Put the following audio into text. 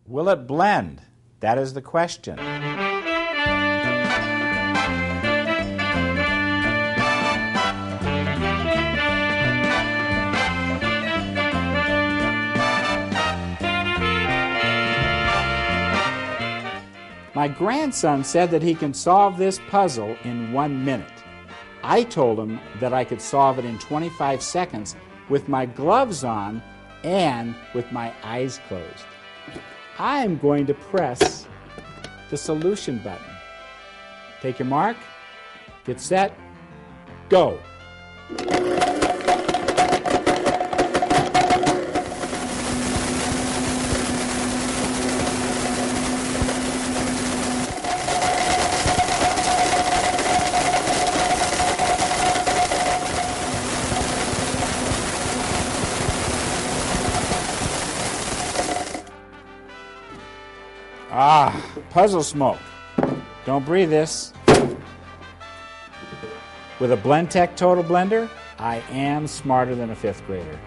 Will it blend? That is the question. My grandson said that he can solve this puzzle in 1 minute. I told him that I could solve it in 25 seconds with my gloves on and with my eyes closed. I'm going to press the solution button. Take your mark, get set, go. Puzzle smoke. Don't breathe this. With a Blendtec total blender, I am smarter than a 5th grader.